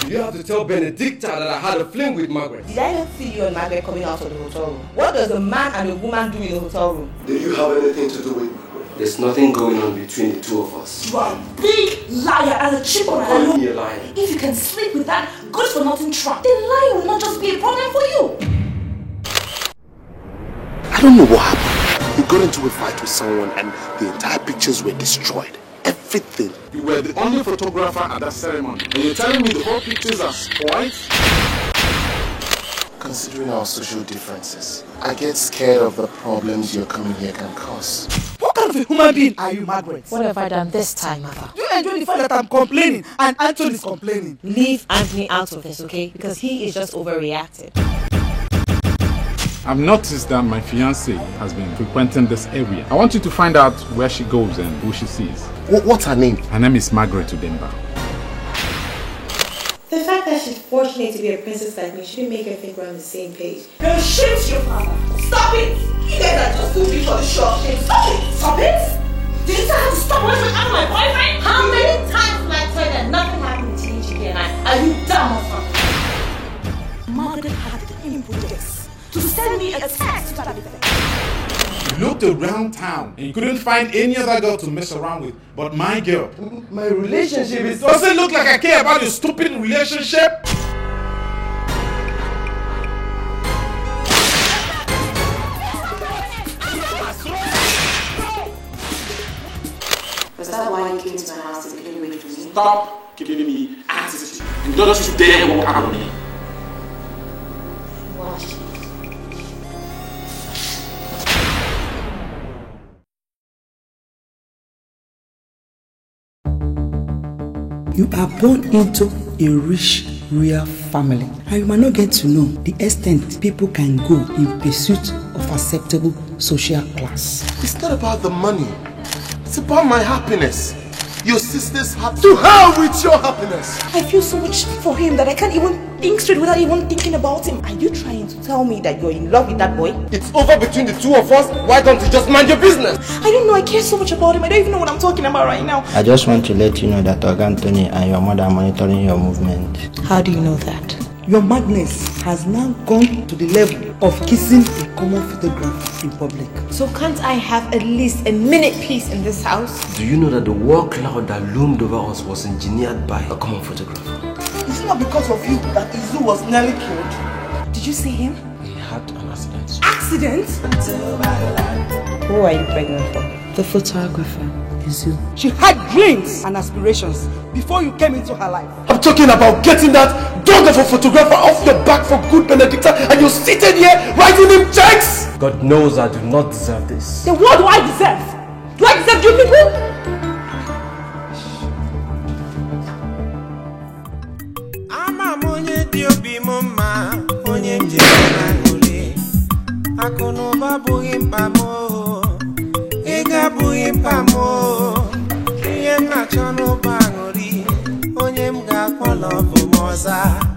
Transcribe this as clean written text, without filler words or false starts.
You have to tell Benedicta that I had a fling with Margaret. Did I not see you and Margaret coming out of the hotel room? What does a man and a woman do in the hotel room? Do you have anything to do with Margaret? There's nothing going on between the two of us. You are a big liar and a cheap one. Call me a liar. If you can sleep with that good-for-nothing trap, then lying will not just be a problem for you. I don't know what happened. You got into a fight with someone and the entire pictures were destroyed. Everything. You were the only photographer at that ceremony. And you're telling me the whole pictures are spoiled? Considering our social differences, I get scared of the problems your coming here can cause. What kind of a human being are you, Margaret? What have I done this time, Mother? Do you enjoy the fact that I'm complaining and Anthony is complaining? Leave Anthony out of this, okay? Because he is just overreacting. I've noticed that my fiancée has been frequenting this area. I want you to find out where she goes and who she sees. What's her name? Her name is Margaret Udemba. The fact that she's fortunate to be a princess like me shouldn't make her think we're on the same page. You're ashamed to your father. Stop it! You guys are just looking for the show of shame. Stop it! Stop it! Did you have to stop working out my boyfriend? How many times will I tell you that nothing happened between Chike and I? Are you dumb or something? Margaret had the impudence to send me a text to that effect. You looked around town and you couldn't find any other girl to mess around with, but my girl. My relationship is... Does it look like I care about your stupid relationship? Was that why you came to my house and couldn't wait for me? Stop giving me attitude. And don't you dare walk out on me. Watch. You are born into a rich royal family, and you might not get to know the extent people can go in pursuit of acceptable social class. It's not about the money. It's about my happiness. Your sister's happiness. To hell with your happiness! I feel so much for him that I can't even think straight without even thinking about him. Are you trying to tell me that you're in love with that boy? It's over between the two of us. Why don't you just mind your business? I don't know. I care so much about him. I don't even know what I'm talking about right now. I just want to let you know that Oga Anthony and your mother are monitoring your movement. How do you know that? Your madness has now gone to the level of kissing a common photograph in public. So can't I have at least a minute peace in this house? Do you know that the war cloud that loomed over us was engineered by a common photographer? It's not because of you that Izu was nearly killed. Did you see him? He had an accident. Accident? Who are you pregnant for? The photographer, Izu. She had dreams and aspirations before you came into her life. I'm talking about getting that dog of a photographer off your back for good, Benedicta, and you're sitting here writing him checks! God knows I do not deserve this. Then what do I deserve? Do I deserve you people? Akonoba bugi mpamo, ega bugi mpamo. Iye na chono bangori, onye mga kwalo moza.